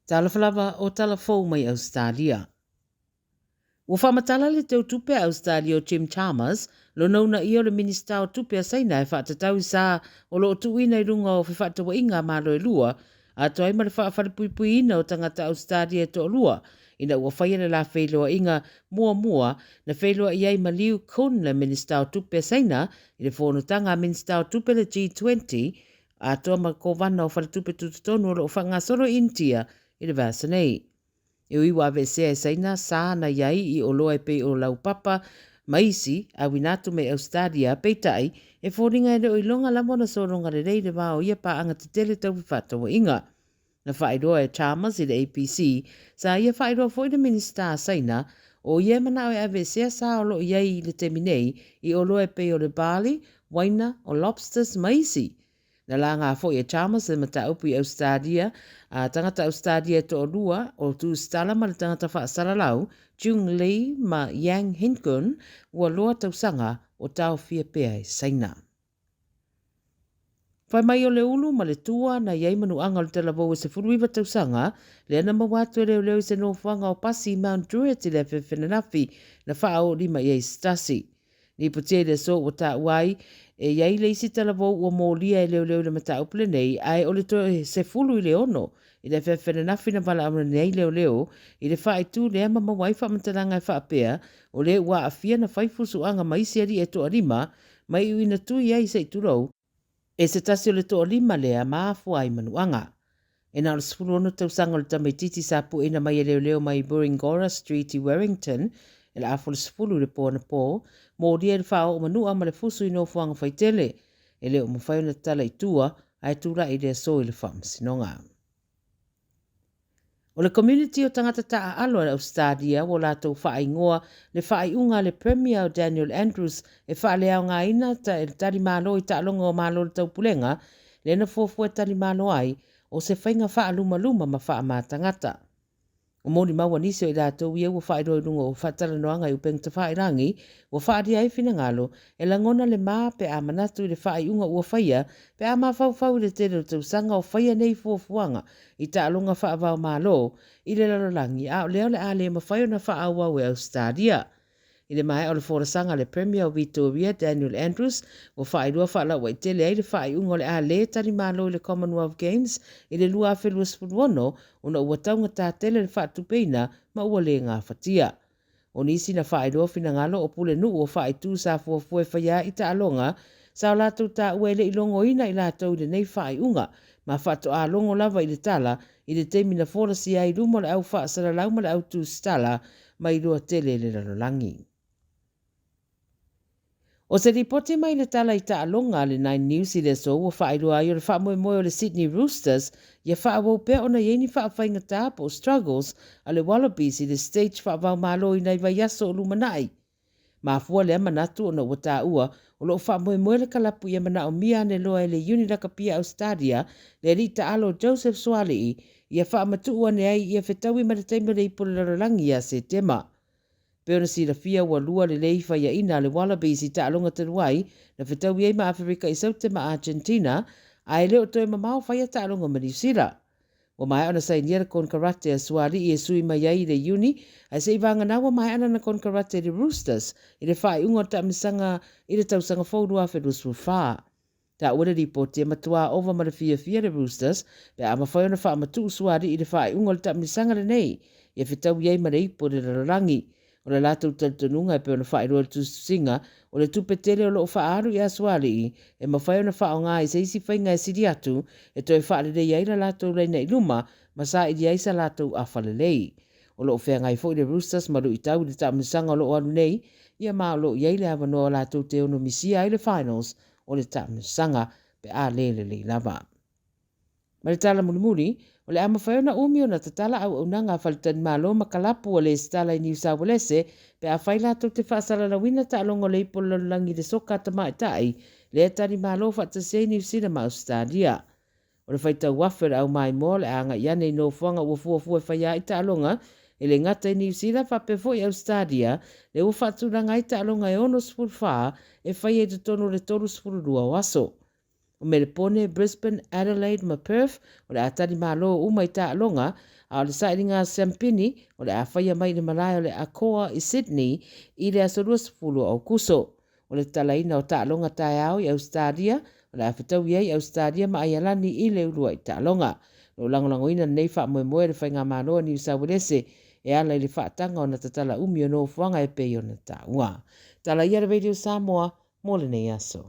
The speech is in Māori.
Tala o Tala Fou mai Ausetalia. Ua whamatala le tau tupe Ausetalia o Jim Chalmers, lo nauna ia o le minista o tupe a saina e whaatatau sa o lo tuina I runga o whiwhatawa inga malo e lua, a toai ma le whaafaripuipui ina o tangata Ausetalia e to lua, ina ua whaia le la whailoa inga mua na whailoa iai maliu kun le minista o tupe a saina, I le whonutanga minista o tupe le G20, a toa ma kovana o whalitupe tututonu o lo whangasoro intia, I le vasa nei. E ui wa vesea e saina sa na iai I o loa e pe o lau papa maisi a winatu me Ausetalia peitai e fōringa e leo I longa la mona soronga le rei le wao ia pa anga te tele tau whatawa inga. Na whairoa e Chalmers I le APC sa ia whairoa fo I le minista saina o ia mana o e a vesea sa o lo iai le teminei I o loa e pe o le barley, waina o lobsters maisi. Na la ngā fo e Chalmers le mata upu I Ausetalia, a tangata Ausetalia to lua o tu stala ma le tangata whaasara lau, Jung Lee ma Yang Hinkun, ua loa tausanga o tau fia pea e saina. Whai mai o le ulu ma le tua na iei manu anga le tala vau e se furuiva tausanga, le ana mawatu e leo se no whanga o pasi Mount Druitt I le whenanafi na wha o lima iei stasi. Ni putea le so o ta uai, e iai le isi tala vau ua mōlia e leo le mata upule nei, ai o le to se fulu I le ono, I le whenanafi na wala amana nei leo, I le wha tu le ama mawai wha mantaranga e wha apea, o le ua afia na whaifusu anga maisi ari e to arima, mai uina tu iai se iturau, e se tasi o le to arima lea maafu ai manuanga. E na o le sifuru ono tausanga o le tamaititi sa pu ina mai e leo mai Buringora Street I Warrington, e la afo le sifuru le po na po, mō ria le whao o manua ma le fusu I no fuanga whaitele, e leo mo whaiona tala I tua, ai tura I le so I le whamsinonga. O le community o tangata taa alo le Ausetalia o lātou whaingoa le whaiunga le Premier o Daniel Andrews e whaalea o ngā ina ta e tari malo I taalonga o malo le taupulenga, le na fuafu e tari malo ai o se whainga whaaluma ma whaamātangata. O mōni maua nisi o I lātou ia ua whairoi runga o whatalanoanga I upeng ta whairangi, ua whaari ai whina ngalo, e langona le maa pe a manatu I le whaiunga ua whaia, pe a maa whau le tere o tausanga o whaia nei fuafuanga I taalonga whaavao malo, I le lalolangi a o leo le a le mawhaio na whaawau e Ausetalia. I le mai o le whorasanga le Premier o Victoria, Daniel Andrews, o whairua whaalaua I tele ai le whaiunga o le a le tari malo I le Commonwealth Games, I le lua whelua spuruono, o na ua taunga tā tele le whaatupeina, ma ua le ngā whatia. O nisi na whairua whina ngalo o pule nu o whaitu sa fuafue whaia I taalonga, sa o lātou tā uele I longo ina I lātou le nei whaiunga, ma whato a longo lava I le tala, I le teimi na whorasi ai rumo le au whaasara lauma le au tu stala, ma I rua tele le lalolangi. O se ripote mai le tala I taalonga le 9 News I le so ua whairua ai o le whaamoe o le Sydney Roosters, ia whaawau pea o na ieni whaawhainga tāpo struggles a le Wallabies I le stage whaavau malo I nei vai aso o lumanai. Mafua le manatu o na ua tā ua, o lo whaamoe le kalapu ia mana o mia ne loa le Unilaka Pia Australia, le rita alo Joseph Swalii, ia whaamatu ua ne ai ia whetaui ma le teime le ipole larolangi a se tema. Peo na sira fia ua lua le leifa ia ina le Wallabies I taalonga taruai, na whetau iei ma Afrika I saute ma Argentina, a e leo toi mamao whaia taalonga ma New Zealand. Wa mai ona sai niera kon karate a suari I e sui mai ai le uni, a se iwanga na wa mai ana na kon karate le Roosters, I le whai unga ta misanga I le tausanga fōrua whedusru whaa. Ta ua ripoti e matua ova ma le fia le Roosters, pe a mawhai ona wha matu suari I le whai unga le ta misanga le nei, I e whetau iei ma le ipo le rarangi. O le lātou talitonunga e pe ona whaeroa le tusinga, o le tupetele o loo whaaru I asuari e mawhai ona whao ngā I se isi whainga e siri atu, e toi whaare rei aira lātou reina I luma, ma sa I aisa lātou a whalelei. O loo whea ngai fo I le Roosters maru I tau I le tamisanga o loo anu nei, ia maa o loo iei le awanoa lātou te ono misia I le finals o le tamisanga pe a le lava. Ma le tala mulimuli, o le ama whaiona umi o na tatala au unanga whalitani malo makalapu o le stala I New South Wales, pe a whaila tau te whaasara la wina ta alongo le ipo langi le soka ta mai tai, le atari malo whatasei New Zealand ma Ausetalia. O le whaita wafere au mai mo le anga iane no whanga ua fuafua whaia I ta alonga, e le ngata I New Zealand whapefo I Ausetalia, le ua whaturanga I ta alonga e ono spuru wha, e whaia I te tono le toru spuru rua waso. o Melbourne, Brisbane, Adelaide, ma Perth, o le atari malo uma i tālonga, a o le sairinga Sampini, o le awhaia mai le malai o le Akoa i Sydney, i le asorua sepulu au kuso. O le talaina o tālonga tai au i Ausetalia, o le awhitau iei Ausetalia ma ai alani i le urua i tālonga. O langolangoina nei wha moe le whainga manoa ni usawelese, e ala i le whaatanga o na tatala umi o no fuanga e pei o na tāua. Tala ia le Radio Samoa, mōle nei aso.